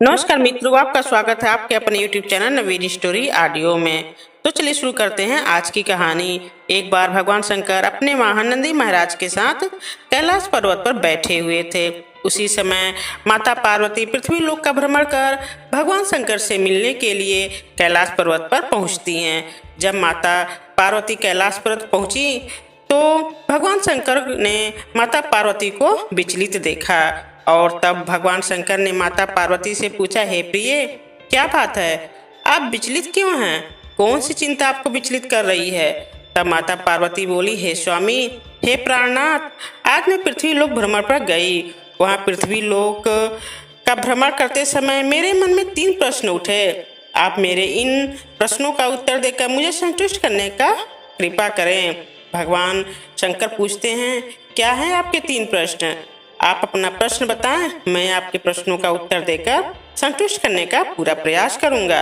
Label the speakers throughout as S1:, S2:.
S1: नमस्कार मित्रों, आपका स्वागत है आपके अपने YouTube चैनल नवीन स्टोरी ऑडियो में। तो चलिए शुरू करते हैं आज की कहानी। एक बार भगवान शंकर अपने महानंदी महाराज के साथ कैलाश पर्वत पर बैठे हुए थे। उसी समय माता पार्वती पृथ्वी लोक का भ्रमण कर भगवान शंकर से मिलने के लिए कैलाश पर्वत पर पहुंचती हैं। जब माता पार्वती कैलाश पर्वत पहुंची तो भगवान शंकर ने माता पार्वती को विचलित देखा और तब भगवान शंकर ने माता पार्वती से पूछा, हे प्रिय, क्या बात है, आप विचलित क्यों हैं? कौन सी चिंता आपको विचलित कर रही है? तब माता पार्वती बोली, हे स्वामी, हे प्राणनाथ, आज मैं पृथ्वी लोक भ्रमण पर गई। वहाँ पृथ्वी लोक का भ्रमण करते समय मेरे मन में 3 प्रश्न उठे। आप मेरे इन प्रश्नों का उत्तर देकर मुझे संतुष्ट करने का कृपा करें। भगवान शंकर पूछते हैं, क्या है आपके 3 प्रश्न? आप अपना प्रश्न बताएं, मैं आपके प्रश्नों का उत्तर देकर संतुष्ट करने का पूरा प्रयास करूंगा।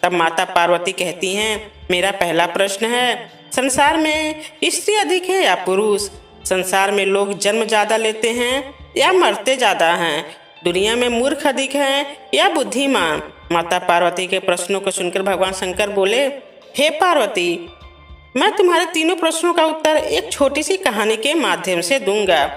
S1: तब माता पार्वती कहती हैं, मेरा पहला प्रश्न है, संसार में स्त्री अधिक है या पुरुष? संसार में लोग जन्म ज्यादा लेते हैं या मरते ज्यादा हैं? दुनिया में मूर्ख अधिक हैं या बुद्धिमान? माता पार्वती के प्रश्नों को सुनकर भगवान शंकर बोले, हे पार्वती, मैं तुम्हारे तीनों प्रश्नों का उत्तर एक छोटी सी कहानी के माध्यम से दूंगा।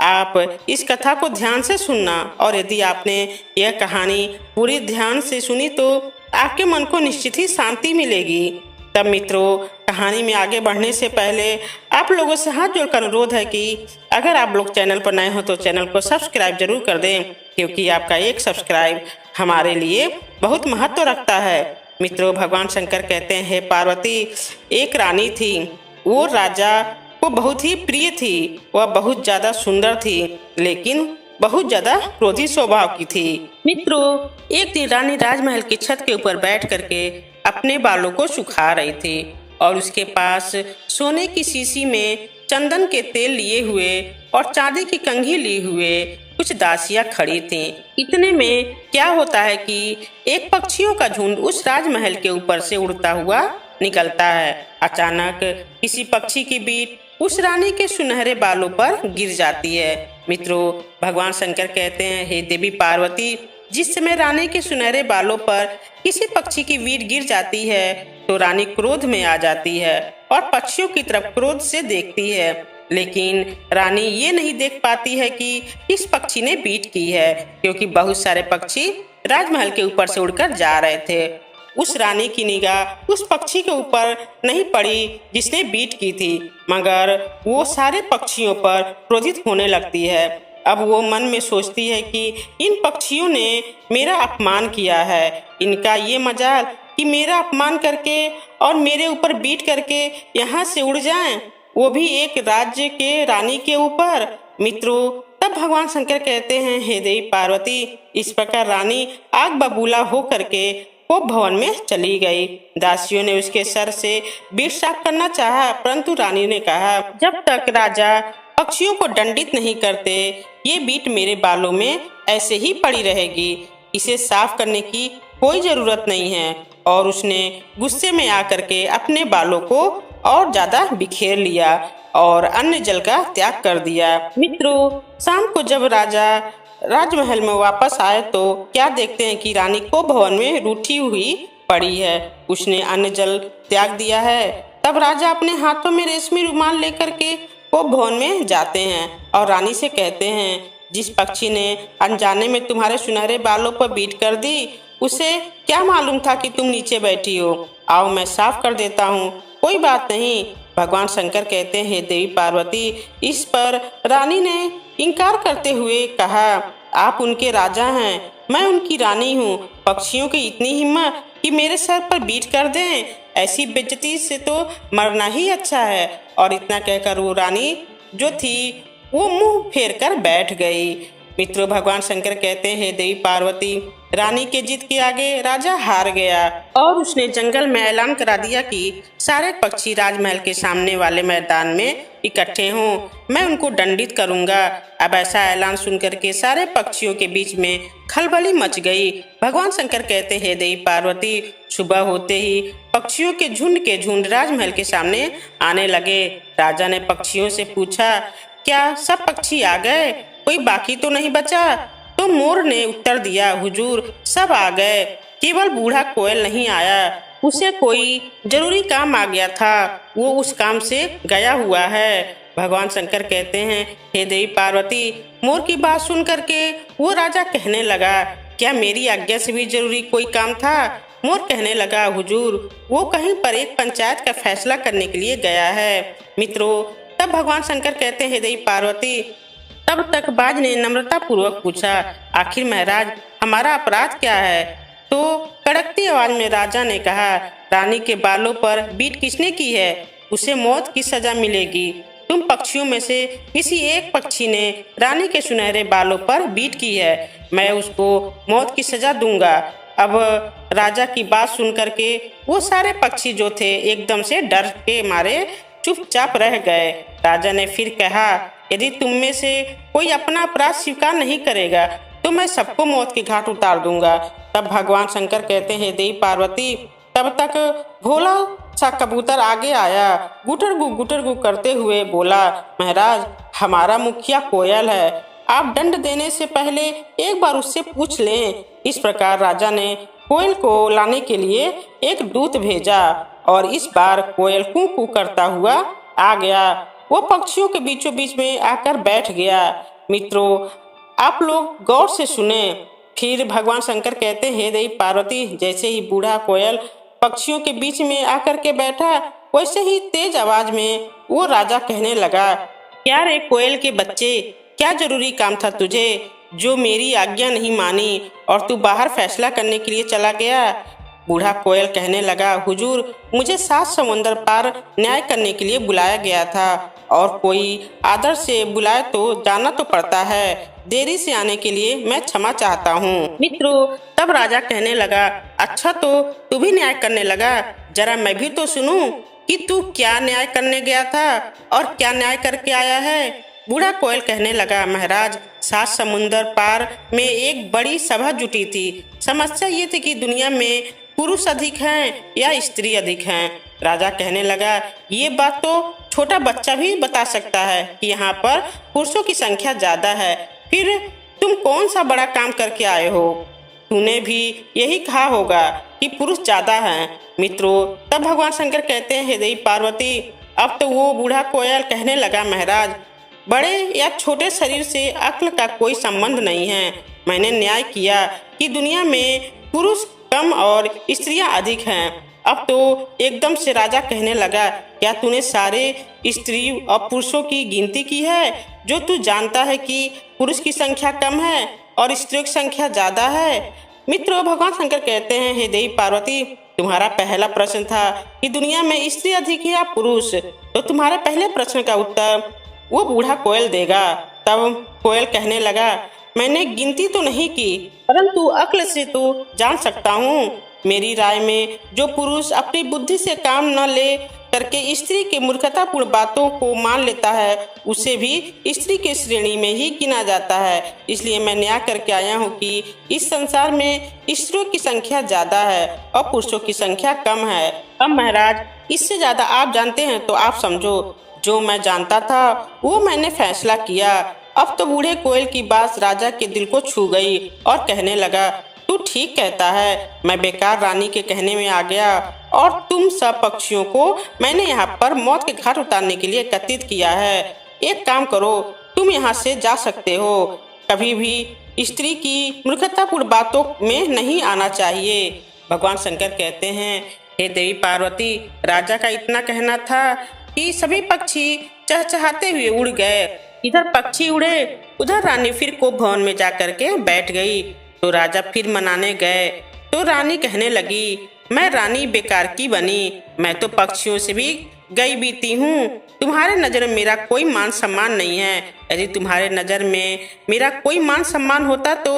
S1: आप इस कथा को ध्यान से सुनना और यदि आपने यह कहानी पूरी ध्यान से सुनी तो आपके मन को निश्चित ही शांति मिलेगी। तब मित्रों, कहानी में आगे बढ़ने से पहले आप लोगों से हाथ जोड़कर अनुरोध है कि अगर आप लोग चैनल पर नए हो तो चैनल को सब्सक्राइब जरूर कर दें, क्योंकि आपका एक सब्सक्राइब हमारे लिए बहुत महत्व रखता है। मित्रों, भगवान शंकर कहते हैं, हे पार्वती, एक रानी थी। वो राजा वो बहुत ही प्रिय थी। वह बहुत ज्यादा सुंदर थी, लेकिन बहुत ज्यादा क्रोधी स्वभाव की थी। मित्रों, एक दिन रानी राजमहल की छत के ऊपर बैठ करके अपने बालों को सुखा रही थी और उसके पास सोने की शीशी में चंदन के तेल लिए हुए और चांदी की कंघी लिए हुए कुछ दासियां खड़ी थीं। इतने में क्या होता है कि एक पक्षियों का झुंड उस राजमहल के ऊपर से उड़ता हुआ निकलता है। अचानक किसी पक्षी की बीट उस रानी के सुनहरे बालों पर गिर जाती है। मित्रों, भगवान शंकर कहते हैं, हे देवी पार्वती, जिस समय रानी के सुनहरे बालों पर किसी पक्षी की बीट गिर जाती है तो रानी क्रोध में आ जाती है और पक्षियों की तरफ क्रोध से देखती है, लेकिन रानी ये नहीं देख पाती है कि इस पक्षी ने बीट की है, क्योंकि बहुत सारे पक्षी राजमहल के ऊपर से उड़कर जा रहे थे। उस रानी की निगाह उस पक्षी के ऊपर नहीं पड़ी जिसने बीट की थी, मगर वो सारे पक्षियों पर क्रोधित होने लगती है। अब वो मन में सोचती है कि इन पक्षियों ने मेरा अपमान किया है, इनका ये मजाल कि मेरा अपमान करके और मेरे ऊपर बीट करके यहाँ से उड़ जाएं, वो भी एक राज्य के रानी के ऊपर। मित्रों, तब भगवान शंकर कहते हैं, हे देवी पार्वती, इस प्रकार रानी आग बबूला हो करके वो भवन में चली गई। दासियों ने उसके सर से बीट साफ करना चाहा, परंतु रानी ने कहा, जब तक राजा पक्षियों को दंडित नहीं करते ये बीट मेरे बालों में ऐसे ही पड़ी रहेगी, इसे साफ करने की कोई जरूरत नहीं है। और उसने गुस्से में आकर के अपने बालों को और ज्यादा बिखेर लिया और अन्य जल का त्याग कर दिया। मित्रों, शाम को जब राजा राजमहल में वापस आए तो क्या देखते हैं कि रानी को भवन में रूठी हुई पड़ी है। उसने अन्न जल त्याग दिया है। तब राजा अपने हाथों में रेशमी रुमाल लेकर के वो भवन में जाते हैं और रानी से कहते हैं, जिस पक्षी ने अनजाने में तुम्हारे सुनहरे बालों पर बीट कर दी, उसे क्या मालूम था कि तुम नीचे बैठी हो? आओ मैं साफ कर देता हूँ, कोई बात नहीं। भगवान शंकर कहते हैं, हे देवी पार्वती, इस पर रानी ने इनकार करते हुए कहा, आप उनके राजा हैं, मैं उनकी रानी हूँ। पक्षियों की इतनी हिम्मत कि मेरे सर पर बीट कर दें, ऐसी बेइज्जती से तो मरना ही अच्छा है। और इतना कहकर वो रानी जो थी वो मुंह फेर कर बैठ गई। मित्रों, भगवान शंकर कहते हैं, हे देवी पार्वती, रानी के जिद के आगे राजा हार गया और उसने जंगल में ऐलान करा दिया कि सारे पक्षी राजमहल के सामने वाले मैदान में इकट्ठे हों, मैं उनको दंडित करूंगा। अब ऐसा ऐलान सुनकर के सारे पक्षियों के बीच में खलबली मच गई। भगवान शंकर कहते हैं, देवी पार्वती, सुबह होते ही पक्षियों के झुंड राजमहल के सामने आने लगे। राजा ने पक्षियों से पूछा, क्या सब पक्षी आ गए? कोई बाकी तो नहीं बचा? तो मोर ने उत्तर दिया, हुजूर सब आ गए, केवल बूढ़ा कोयल नहीं आया, उसे कोई जरूरी काम आ गया था, वो उस काम से गया हुआ है। भगवान शंकर कहते हैं, हे देवी पार्वती, मोर की बात सुन करके वो राजा कहने लगा, क्या मेरी आज्ञा से भी जरूरी कोई काम था? मोर कहने लगा, हुजूर वो कहीं पर एक पंचायत का फैसला करने के लिए गया है। मित्रों, तब भगवान शंकर कहते हैं, देवी पार्वती, तब तक बाज ने नम्रता पूर्वक पूछा, आखिर महाराज हमारा अपराध क्या है? तो कड़कती आवाज में राजा ने कहा, रानी के बालों पर बीट किसने की है, उसे मौत की सजा मिलेगी। तुम पक्षियों में से किसी एक पक्षी ने रानी के सुनहरे बालों पर बीट की है, मैं उसको मौत की सजा दूंगा। अब राजा की बात सुन करके वो सारे पक्षी जो थे एकदम से डर के मारे चुपचाप रह गए। राजा ने फिर कहा, यदि तुम में से कोई अपना अपराध स्वीकार नहीं करेगा तो मैं सबको मौत के घाट उतार दूंगा। तब भगवान शंकर कहते हैं, देवी पार्वती, तब तक भोला सा कबूतर आगे आया, गुटर गु करते हुए बोला, महाराज हमारा मुखिया कोयल है, आप दंड देने से पहले एक बार उससे पूछ लें। इस प्रकार राजा ने कोयल को लाने के लिए एक दूत भेजा और इस बार कोयल कू कू करता हुआ आ गया। वो पक्षियों के बीचों बीच में आकर बैठ गया। मित्रों, आप लोग गौर से सुने। फिर भगवान शंकर कहते हैं, देवी पार्वती, जैसे ही बूढ़ा कोयल पक्षियों के बीच में आकर के बैठा, वैसे ही तेज आवाज में वो राजा कहने लगा, क्या रे कोयल के बच्चे, क्या जरूरी काम था तुझे जो मेरी आज्ञा नहीं मानी और तू बाहर फैसला करने के लिए चला गया? बूढ़ा कोयल कहने लगा, हुजूर मुझे 7 समुंदर पार न्याय करने के लिए बुलाया गया था और कोई आदर से बुलाए तो जाना तो पड़ता है, देरी से आने के लिए मैं क्षमा चाहता हूँ। मित्रों, तब राजा कहने लगा, अच्छा तो तू भी न्याय करने लगा, जरा मैं भी तो सुनूं कि तू क्या न्याय करने गया था और क्या न्याय करके आया है। बूढ़ा कोयल कहने लगा, महाराज 7 समुंदर पार में एक बड़ी सभा जुटी थी। समस्या ये थी कि दुनिया में पुरुष अधिक हैं या स्त्री अधिक हैं। राजा कहने लगा, ये बात तो छोटा बच्चा भी बता सकता है कि यहाँ पर पुरुषों की संख्या ज्यादा है, फिर तुम कौन सा बड़ा काम करके आए हो? तूने भी यही कहा होगा कि पुरुष ज्यादा हैं। मित्रों, तब भगवान शंकर कहते हैं, देवी पार्वती, अब तो वो बूढ़ा कोयल कहने लगा, महाराज बड़े या छोटे शरीर से अक्ल का कोई संबंध नहीं है। मैंने न्याय किया कि दुनिया में पुरुष कम और स्त्रियां अधिक हैं। अब तो एकदम से राजा कहने लगा, क्या तूने सारे स्त्री और पुरुषों की गिनती की है, जो तू जानता है कि पुरुष की संख्या कम है और स्त्रियों की संख्या ज्यादा है? मित्रों, भगवान शंकर कहते हैं, हे देवी पार्वती, तुम्हारा पहला प्रश्न था कि दुनिया में स्त्री अधिक है या पुरुष, तो तुम्हारे पहले प्रश्न का उत्तर वो बूढ़ा कोयल देगा। तब कोयल कहने लगा, मैंने गिनती तो नहीं की, परंतु अक्ल से तो जान सकता हूँ। मेरी राय में जो पुरुष अपनी बुद्धि से काम न ले करके स्त्री के मूर्खतापूर्ण बातों को मान लेता है, उसे भी स्त्री के श्रेणी में ही गिना जाता है। इसलिए मैं न्याय करके आया हूँ कि इस संसार में स्त्रियों की संख्या ज्यादा है और पुरुषों की संख्या कम है। अब महाराज, इससे ज्यादा आप जानते हैं तो आप समझो। जो मैं जानता था वो मैंने फैसला किया। अब तो बूढ़े कोयल की बात राजा के दिल को छू गई और कहने लगा, तू ठीक कहता है, मैं बेकार रानी के कहने में आ गया और तुम सब पक्षियों को मैंने यहाँ पर मौत के घाट उतारने के लिए एकत्रित किया है। एक काम करो, तुम यहाँ से जा सकते हो। कभी भी स्त्री की मूर्खतापूर्ण बातों में नहीं आना चाहिए। भगवान शंकर कहते हैं, हे देवी पार्वती, राजा का इतना कहना था कि सभी पक्षी चहचहाते हुए उड़ गए। इधर पक्षी उड़े, उधर रानी फिर को भवन में जाकर के बैठ गई। तो राजा फिर मनाने गए तो रानी कहने लगी, मैं रानी बेकार की बनी, मैं तो पक्षियों से भी गई बीती हूँ। तुम्हारे नजर में मेरा कोई मान सम्मान नहीं है। यदि तुम्हारे नजर में मेरा कोई मान सम्मान होता तो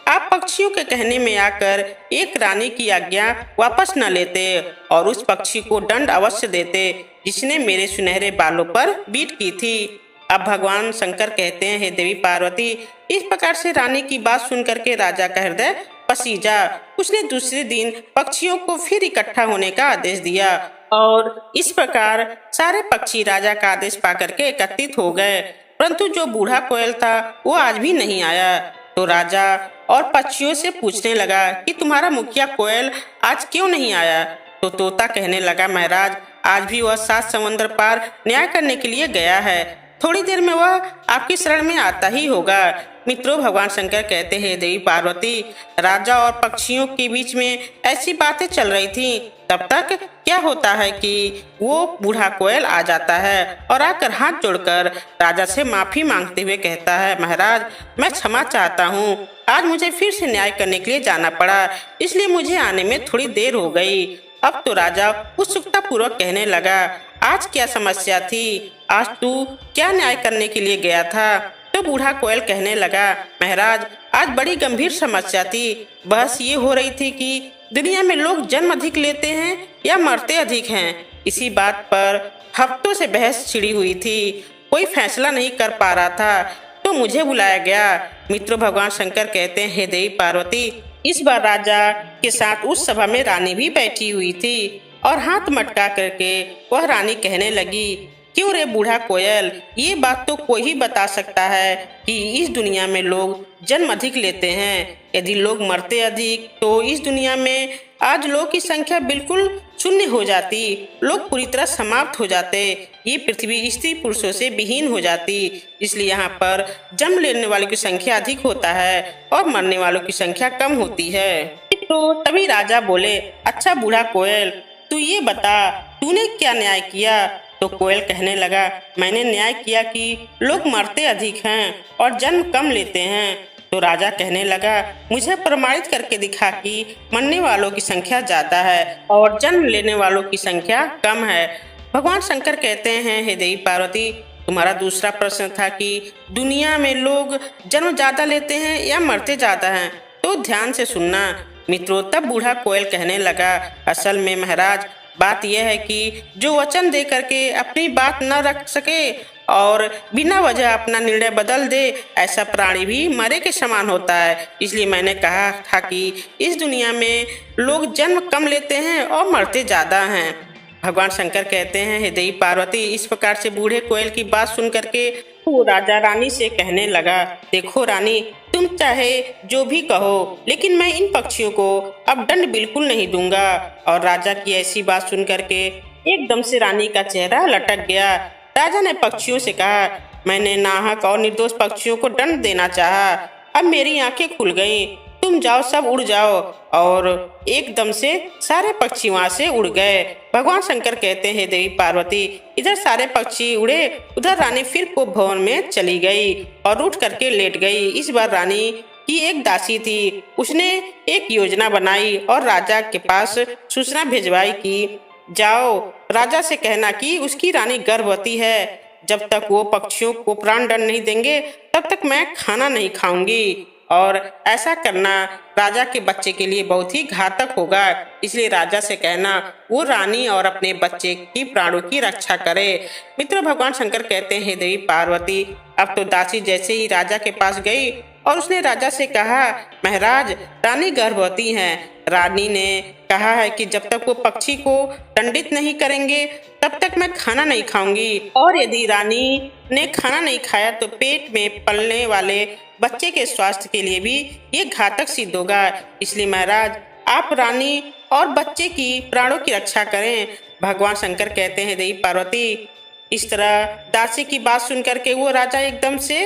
S1: आप पक्षियों के कहने में आकर एक रानी की आज्ञा वापस न लेते और उस पक्षी को दंड अवश्य देते जिसने मेरे सुनहरे बालों पर बीट की थी। अब भगवान शंकर कहते हैं, हे देवी पार्वती, इस प्रकार से रानी की बात सुन करके राजा का हृदय पसीजा। उसने दूसरे दिन पक्षियों को फिर इकट्ठा होने का आदेश दिया और इस प्रकार सारे पक्षी राजा का आदेश पाकर के एकत्रित हो गए। परंतु जो बूढ़ा कोयल था वो आज भी नहीं आया। तो राजा और पक्षियों से पूछने लगा कि तुम्हारा मुखिया कोयल आज क्यों नहीं आया। तो तोता कहने लगा, महाराज आज भी वह 7 समंदर पार न्याय करने के लिए गया है, थोड़ी देर में वह आपकी शरण में आता ही होगा। मित्रों, भगवान शंकर कहते हैं, देवी पार्वती, राजा और पक्षियों के बीच में ऐसी बातें चल रही थी। तब तक क्या होता है कि वो बूढ़ा कोयल आ जाता है और आकर हाथ जोड़कर राजा से माफी मांगते हुए कहता है, महाराज मैं क्षमा चाहता हूँ, आज मुझे फिर से न्याय करने के लिए जाना पड़ा, इसलिए मुझे आने में थोड़ी देर हो गई। अब तो राजा उत्सुकता पूर्वक कहने लगा, आज क्या समस्या थी, आज तू क्या न्याय करने के लिए गया था। तो बूढ़ा कोयल कहने लगा, महाराज आज बड़ी गंभीर समस्या थी। बहस ये हो रही थी कि दुनिया में लोग जन्म अधिक लेते हैं या मरते अधिक हैं। इसी बात पर हफ्तों से बहस छिड़ी हुई थी, कोई फैसला नहीं कर पा रहा था, तो मुझे बुलाया गया। मित्रों, भगवान शंकर कहते हैं, हे देवी पार्वती, इस बार राजा के साथ उस सभा में रानी भी बैठी हुई थी और हाथ मटका करके वह रानी कहने लगी, क्यों रे बूढ़ा कोयल, ये बात तो कोई ही बता सकता है कि इस दुनिया में लोग जन्म अधिक लेते हैं। यदि लोग मरते अधिक तो इस दुनिया में आज लोग की संख्या बिल्कुल शून्य हो जाती, लोग पूरी तरह समाप्त हो जाते, ये पृथ्वी स्त्री पुरुषों से विहीन हो जाती। इसलिए यहाँ पर जन्म लेने वालों की संख्या अधिक होता है और मरने वालों की संख्या कम होती है। तो तभी राजा बोले, अच्छा बूढ़ा कोयल, तू ये बता, तूने क्या न्याय किया। तो कोयल कहने लगा, मैंने न्याय किया कि लोग मरते अधिक हैं और जन्म कम लेते हैं। तो राजा कहने लगा, मुझे प्रमाणित करके दिखा कि मरने वालों की संख्या ज्यादा है और जन्म लेने वालों की संख्या कम है। भगवान शंकर कहते हैं, हे देवी पार्वती, तुम्हारा दूसरा प्रश्न था कि दुनिया में लोग जन्म ज्यादा लेते हैं या मरते ज्यादा हैं, तो ध्यान से सुनना। मित्रों, तब बूढ़ा कोयल कहने लगा, असल में महाराज बात यह है कि जो वचन दे करके अपनी बात न रख सके और बिना वजह अपना निर्णय बदल दे, ऐसा प्राणी भी मरे के समान होता है। इसलिए मैंने कहा था कि इस दुनिया में लोग जन्म कम लेते हैं और मरते ज्यादा हैं। भगवान शंकर कहते हैं, हे देवी पार्वती, इस प्रकार से बूढ़े कोयल की बात सुन करके वो राजा रानी से कहने लगा, देखो रानी, तुम चाहे जो भी कहो, लेकिन मैं इन पक्षियों को अब दंड बिल्कुल नहीं दूंगा। और राजा की ऐसी बात सुन करके एकदम से रानी का चेहरा लटक गया। राजा ने पक्षियों से कहा, मैंने नाहक और निर्दोष पक्षियों को दंड देना चाहा, अब मेरी आंखें खुल गईं, तुम जाओ, सब उड़ जाओ। और एकदम से सारे पक्षी वहां से उड़ गए। भगवान शंकर कहते हैं, देवी पार्वती, इधर सारे पक्षी उड़े, उधर रानी फिर को भवन में चली गई और उठ करके लेट गई। इस बार रानी की एक दासी थी, उसने एक योजना बनाई और राजा के पास सूचना भिजवाई कि जाओ राजा से कहना कि उसकी रानी गर्भवती है, जब तक वो पक्षियों को प्राण दंड नहीं देंगे तब तक मैं खाना नहीं खाऊंगी, और ऐसा करना राजा के बच्चे के लिए बहुत ही घातक होगा। इसलिए राजा से कहना वो रानी और अपने बच्चे की प्राणों की रक्षा करे। मित्र, भगवान शंकर कहते हैं, देवी पार्वती, अब तो दासी जैसे ही राजा के पास गई और उसने राजा से कहा, महाराज रानी गर्भवती हैं। रानी ने कहा है कि जब तक वो पक्षी को दंडित नहीं करेंगे तब तक मैं खाना नहीं खाऊंगी, और यदि रानी ने खाना नहीं खाया तो पेट में पलने वाले बच्चे के स्वास्थ्य के लिए भी ये घातक सिद्ध होगा। इसलिए महाराज आप रानी और बच्चे की प्राणों की रक्षा करें। भगवान शंकर कहते हैं, देवी पार्वती, इस तरह दासी की बात सुन करके वो राजा एकदम से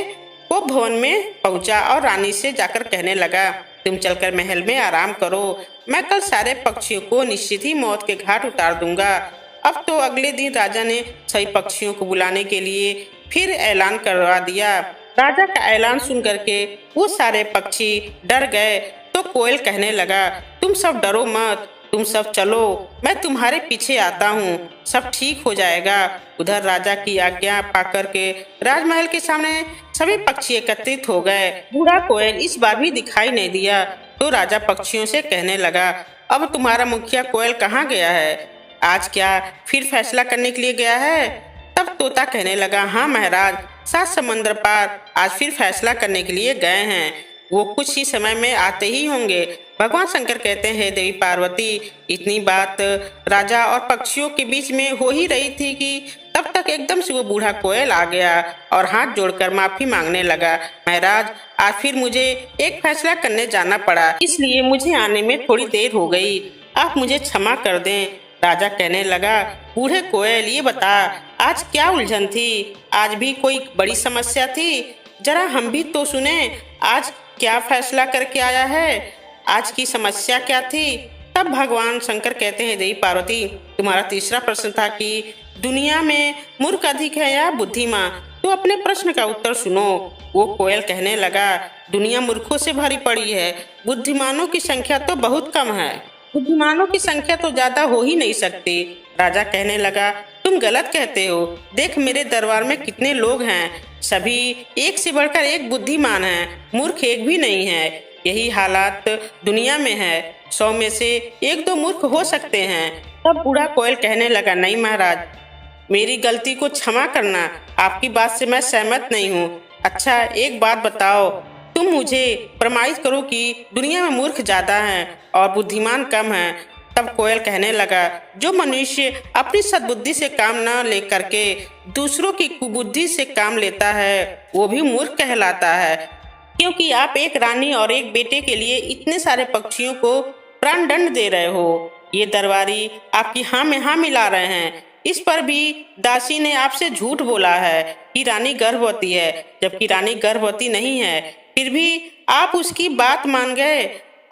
S1: वो भवन में पहुंचा और रानी से जाकर कहने लगा, तुम चलकर महल में आराम करो, मैं कल सारे पक्षियों को निश्चित ही मौत के घाट उतार दूंगा। अब तो अगले दिन राजा ने सभी पक्षियों को बुलाने के लिए फिर ऐलान करवा दिया। राजा का ऐलान सुन करके वो सारे पक्षी डर गए। तो कोयल कहने लगा, तुम सब डरो मत, तुम सब चलो, मैं तुम्हारे पीछे आता हूँ, सब ठीक हो जाएगा। उधर राजा की आज्ञा पाकर के राजमहल के सामने सभी पक्षी एकत्रित हो गए। बूढ़ा कोयल इस बार भी दिखाई नहीं दिया। तो राजा पक्षियों से कहने लगा, अब तुम्हारा मुखिया कोयल कहाँ गया है, आज क्या फिर फैसला करने के लिए गया है। तब तोता कहने लगा, हाँ महाराज, 7 समंदर पार आज फिर फैसला करने के लिए गए हैं, वो कुछ ही समय में आते ही होंगे। भगवान शंकर कहते हैं, देवी पार्वती, इतनी बात राजा और पक्षियों के बीच में हो ही रही थी कि तब तक तक एकदम से वो बूढ़ा कोयल आ गया और हाथ जोड़कर माफी मांगने लगा। महाराज, आज फिर मुझे एक फैसला करने जाना पड़ा, इसलिए मुझे आने में थोड़ी देर हो गई। आप मुझे क्षमा कर दें। राजा कहने लगा, बूढ़े कोयल, ये बता, आज क्या उलझन थी? आज भी कोई बड़ी समस्या थी? जरा हम भी तो सुने, आज क्या फैसला करके आया है? आज की समस्या क्या थी? तब भगवान शंकर कहते हैं, देवी पार्वती, तुम्हारा तीसरा प्रश्न था कि दुनिया में मूर्ख अधिक है या बुद्धिमान, तो अपने प्रश्न का उत्तर सुनो। वो कोयल कहने लगा, दुनिया मूर्खों से भरी पड़ी है, बुद्धिमानों की संख्या तो बहुत कम है। बुद्धिमानों की संख्या तो ज्यादा हो ही नहीं सकती। राजा कहने लगा, तुम गलत कहते हो। देख, मेरे दरबार में कितने लोग हैं, सभी एक से बढ़कर एक बुद्धिमान हैं, मूर्ख एक भी नहीं है। यही हालात दुनिया में है, 100 में से 1-2 मूर्ख हो सकते हैं। तब बूढ़ा कोयल कहने लगा, नहीं महाराज, मेरी गलती को क्षमा करना, आपकी बात से मैं सहमत नहीं हूँ। अच्छा, एक बात बताओ, तुम मुझे प्रमाणित करो कि दुनिया में मूर्ख ज्यादा हैं और बुद्धिमान कम हैं। तब कोयल कहने लगा, जो मनुष्य अपनी सद्बुद्धि से काम न ले करके दूसरों की कुबुद्धि से काम लेता है, वो भी मूर्ख कहलाता है। क्योंकि आप एक रानी और एक बेटे के लिए इतने सारे पक्षियों को प्राण दंड दे रहे हो। ये दरबारी आपकी हाँ में हाँ मिला रहे हैं। इस पर भी दासी ने आपसे झूठ बोला है कि रानी गर्भवती है, जबकि रानी गर्भवती नहीं है। फिर भी आप उसकी बात मान गए।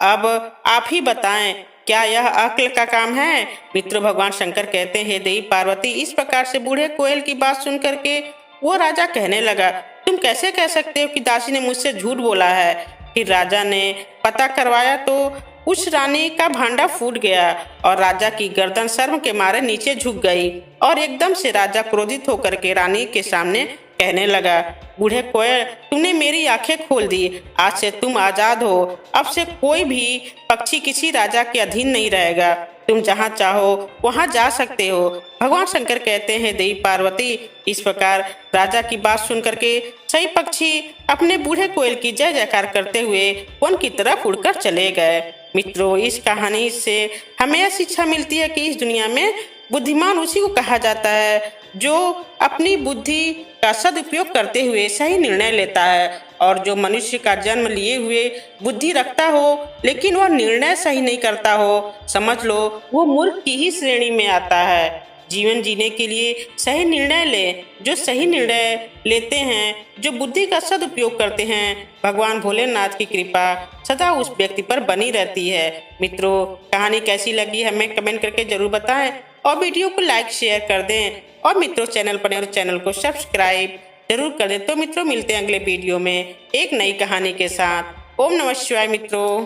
S1: अब आप ही बताएं, क्या यह अक्ल का काम है? मित्र, भगवान शंकर कहते हैं, देवी पार्वती, इस प्रकार से बूढ़े कोयल की बात सुन करके वो राजा कहने लगा, तुम कैसे कह सकते हो कि दासी ने मुझसे झूठ बोला है? फिर राजा ने पता करवाया तो उस रानी का भांडा फूट गया और राजा की गर्दन शर्म के मारे नीचे झुक गई और एकदम से राजा क्रोधित होकर के रानी के सामने कहने लगा, बूढ़े कोयल, तुमने मेरी आंखें खोल दी। आज से तुम आजाद हो। अब से कोई भी पक्षी किसी राजा के अधीन नहीं रहेगा। तुम जहाँ चाहो वहाँ जा सकते हो। भगवान शंकर कहते हैं, देवी पार्वती, इस प्रकार राजा की बात सुन करके सही पक्षी अपने बूढ़े कोयल की जय जयकार करते हुए वन की तरफ उड़कर चले गए। मित्रों, इस कहानी से हमें यह शिक्षा मिलती है कि इस दुनिया में बुद्धिमान उसी को कहा जाता है जो अपनी बुद्धि का सदुपयोग करते हुए सही निर्णय लेता है, और जो मनुष्य का जन्म लिए हुए बुद्धि रखता हो लेकिन वह निर्णय सही नहीं करता हो, समझ लो वो मूर्ख की ही श्रेणी में आता है। जीवन जीने के लिए सही निर्णय लें। जो सही निर्णय लेते हैं, जो बुद्धि का सदुपयोग करते हैं, भगवान भोलेनाथ की कृपा सदा उस व्यक्ति पर बनी रहती है। मित्रों, कहानी कैसी लगी हमें कमेंट करके जरूर बताएं और वीडियो को लाइक शेयर कर दें। और मित्रों, चैनल पर और चैनल को सब्सक्राइब जरूर कर दें। तो मित्रों, मिलते हैं अगले वीडियो में एक नई कहानी के साथ। ओम नमः शिवाय मित्रों।